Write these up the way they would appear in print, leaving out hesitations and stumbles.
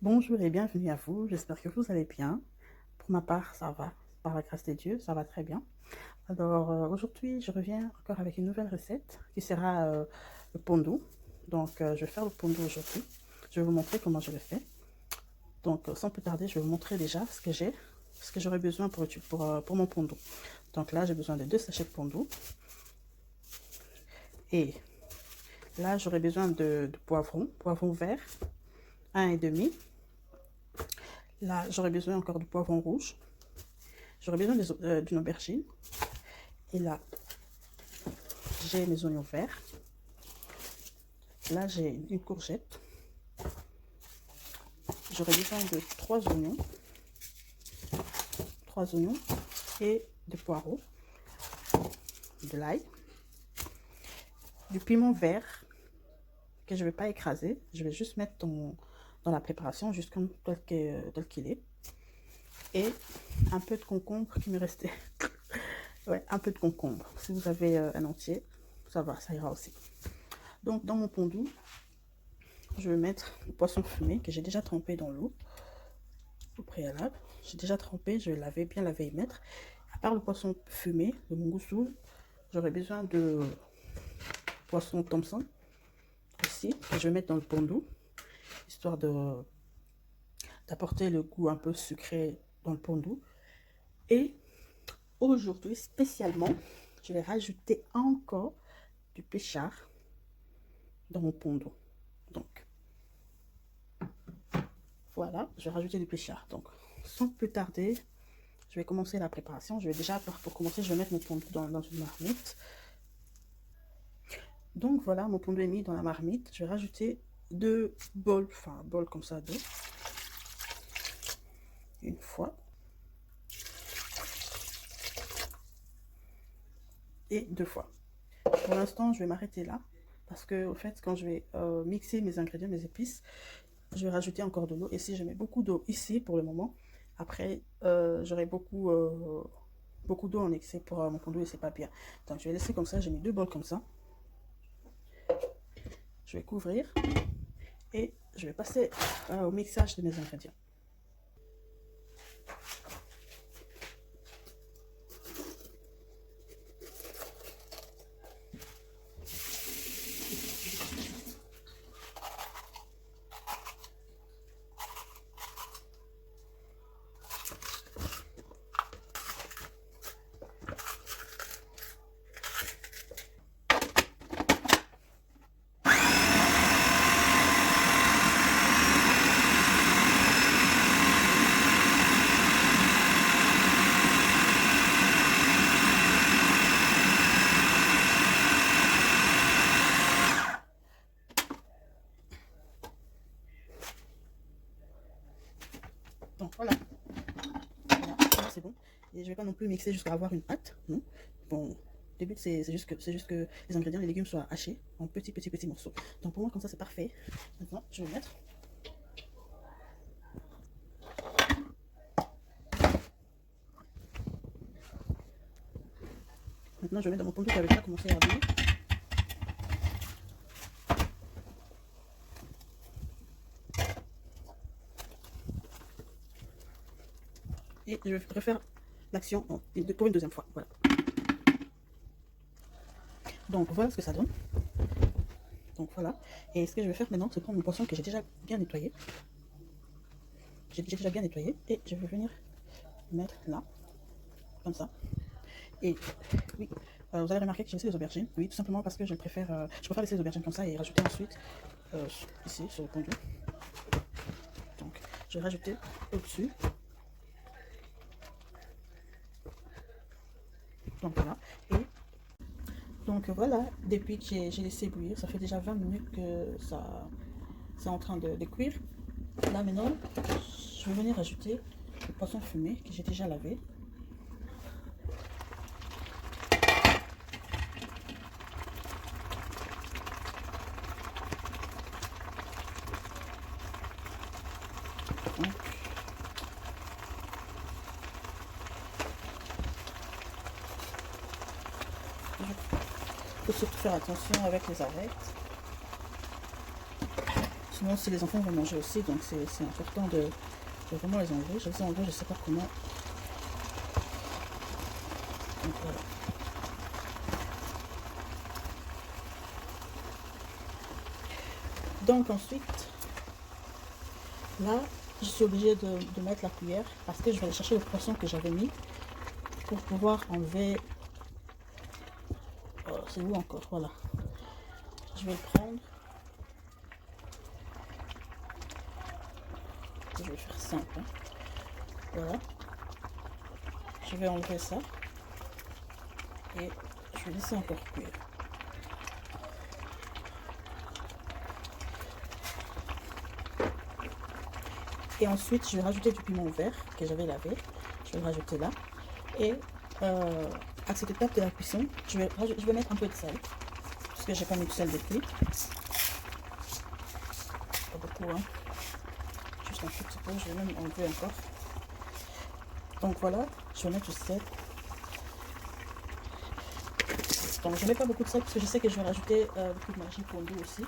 Bonjour et bienvenue à vous, j'espère que vous allez bien. Pour ma part, ça va, par la grâce de Dieu, ça va très bien. Alors aujourd'hui, je reviens encore avec une nouvelle recette qui sera le pondu. Donc je vais faire le pondu aujourd'hui. Je vais vous montrer comment je le fais. Donc sans plus tarder, je vais vous montrer déjà ce que j'aurai besoin pour mon pondu. Donc là, j'ai besoin de 2 sachets de pondu. Et là, j'aurai besoin de poivron vert, 1,5. Là, j'aurai besoin encore du poivron rouge. J'aurai besoin d'une aubergine. Et là, j'ai mes oignons verts. Là, j'ai une courgette. J'aurai besoin de 3 oignons. 3 oignons et des poireaux, de l'ail, du piment vert que je ne vais pas écraser. Je vais juste mettre dans la préparation, juste comme tel qu'il est. Et un peu de concombre qui me restait. Ouais, un peu de concombre. Si vous avez un entier, ça va, ça ira aussi. Donc, dans mon pondu, je vais mettre le poisson fumé que j'ai déjà trempé dans l'eau au préalable. J'ai déjà trempé, je vais laver, bien laver et mettre. À part le poisson fumé, le mungussu, j'aurai besoin de poisson Thompson aussi, que je vais mettre dans le pondu, histoire d'apporter le goût un peu sucré dans le pondu. Et aujourd'hui, spécialement, je vais rajouter encore du péchard dans mon pondu. Donc, voilà, je vais rajouter du péchard. Donc, sans plus tarder, je vais commencer la préparation. Je vais déjà, pour commencer, je vais mettre mon pondu dans une marmite. Donc, voilà, mon pondu est mis dans la marmite. Je vais rajouter 2 bols, enfin, bols comme ça, 2. Une fois. Et 2 fois. Pour l'instant, je vais m'arrêter là. Parce que, au fait, quand je vais mixer mes ingrédients, mes épices, je vais rajouter encore de l'eau. Et si je mets beaucoup d'eau ici pour le moment, après, j'aurai beaucoup d'eau en excès pour mon pondu et c'est pas bien. Donc, je vais laisser comme ça. J'ai mis 2 bols comme ça. Je vais couvrir et je vais passer au mixage de mes ingrédients. Donc voilà, c'est bon. Et je vais pas non plus mixer jusqu'à avoir une pâte. Non. Bon, le but c'est juste que les ingrédients, les légumes soient hachés en petits morceaux. Donc pour moi comme ça c'est parfait. Maintenant je vais mettre. Maintenant je vais mettre dans mon pondu qui avait déjà commencé à bouillir. Et je vais refaire l'action pour une deuxième fois. Voilà. Donc voilà ce que ça donne. Donc voilà. Et ce que je vais faire maintenant, c'est prendre mon poisson que j'ai déjà bien nettoyé. J'ai déjà bien nettoyé. Et je vais venir le mettre là. Comme ça. Et oui, vous allez remarquer que j'ai laissé les aubergines. Oui, tout simplement parce que je préfère laisser les aubergines comme ça et rajouter ensuite ici sur le pondu. Donc je vais rajouter au-dessus. Donc voilà. Et donc voilà, depuis que j'ai laissé bouillir, ça fait déjà 20 minutes que ça c'est en train de cuire. Là maintenant, je vais venir ajouter le poisson fumé que j'ai déjà lavé. Donc, il faut surtout faire attention avec les arêtes. sinon si les enfants vont manger aussi, donc c'est important de vraiment les enlever. Je les ai enlevés, je sais pas comment. Donc voilà. Donc ensuite, là, je suis obligée de mettre la cuillère parce que je vais aller chercher le poisson que j'avais mis pour pouvoir enlever. Oh, c'est où encore? Voilà. Je vais le prendre. Je vais faire simple. Hein. Voilà. Je vais enlever ça. Et je vais laisser encore cuire. Et ensuite, je vais rajouter du piment vert que j'avais lavé. Je vais le rajouter là. Et à cette étape de la cuisson, je vais mettre un peu de sel. Parce que j'ai pas mis de sel depuis. Pas beaucoup, hein. Juste un tout petit peu. Je vais même enlever encore. Donc voilà, je vais mettre du sel. Donc je mets pas beaucoup de sel parce que je sais que je vais rajouter le cube Maggi fondu aussi.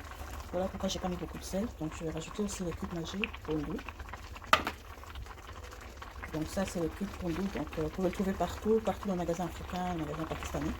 Voilà pourquoi j'ai pas mis beaucoup de sel. Donc je vais rajouter aussi le cube Maggi fondu. Donc ça c'est le cube fondu. Donc vous pouvez le trouver partout dans les magasins africains, les magasins pakistanais.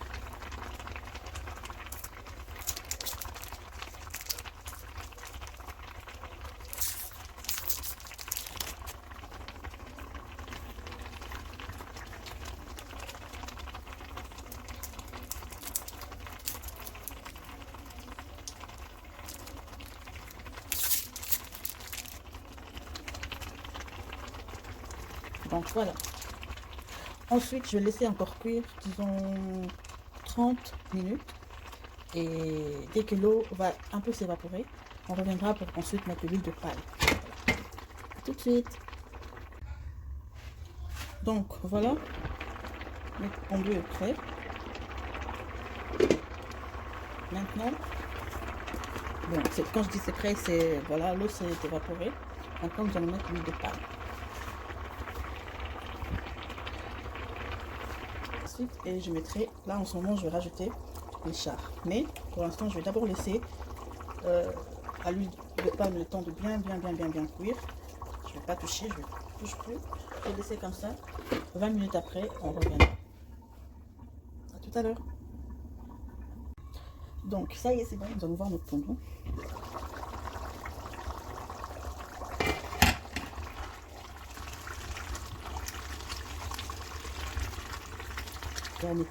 Donc voilà. Ensuite, je vais laisser encore cuire, disons 30 minutes. Et dès que l'eau va un peu s'évaporer, on reviendra pour ensuite mettre l'huile de palme. Voilà. À tout de suite. Donc voilà, le fondu est prêt. Maintenant, bon, quand je dis c'est prêt, c'est voilà, l'eau s'est évaporée. Maintenant, nous allons mettre l'huile de palme. Et je mettrai, là en ce moment je vais rajouter les chars, mais pour l'instant je vais d'abord laisser à l'huile de palme le temps de bien cuire. Je vais pas toucher, je ne touche plus, je vais laisser comme ça. 20 minutes après on reviendra. À tout à l'heure. Donc ça y est, c'est bon, nous allons voir notre fondant.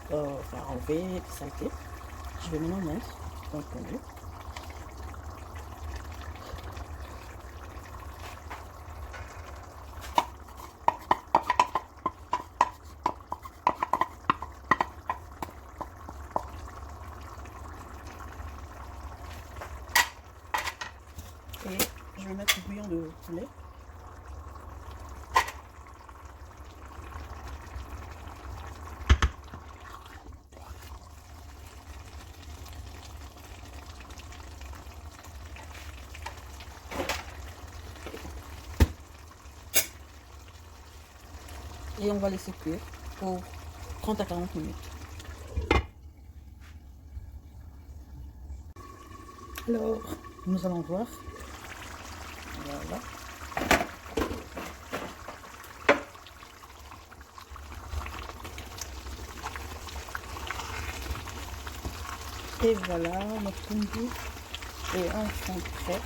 On va enlever les saletés. Je vais maintenant mettre dans le fondu. Et je vais mettre du bouillon de poulet. Et on va laisser cuire pour 30 à 40 minutes. Alors, nous allons voir. Voilà. Et voilà, notre fondue est enfin prêt.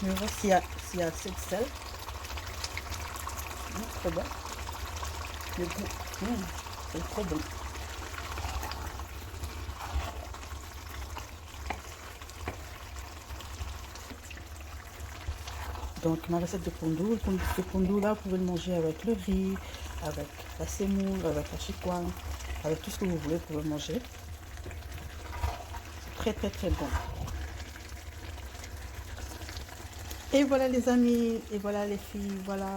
Je vais voir s'il y a assez de sel. Trop bon. Le goût, c'est trop bon. Donc ma recette de fondue, ce fondue là, vous pouvez le manger avec le riz, avec la semoule, avec la chikwang, avec tout ce que vous voulez, vous pouvez le manger. C'est très bon. Et voilà les amis, et voilà les filles, voilà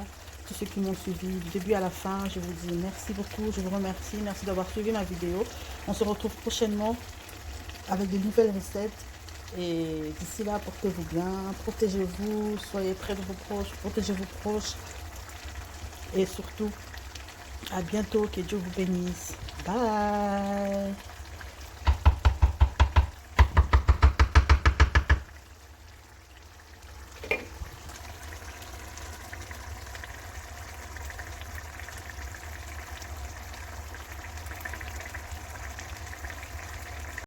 tous ceux qui m'ont suivi du début à la fin. Je vous dis merci beaucoup, je vous remercie, merci d'avoir suivi ma vidéo. On se retrouve prochainement avec de nouvelles recettes. Et d'ici là, portez-vous bien, protégez-vous, soyez près de vos proches, protégez vos proches. Et surtout, à bientôt, que Dieu vous bénisse. Bye!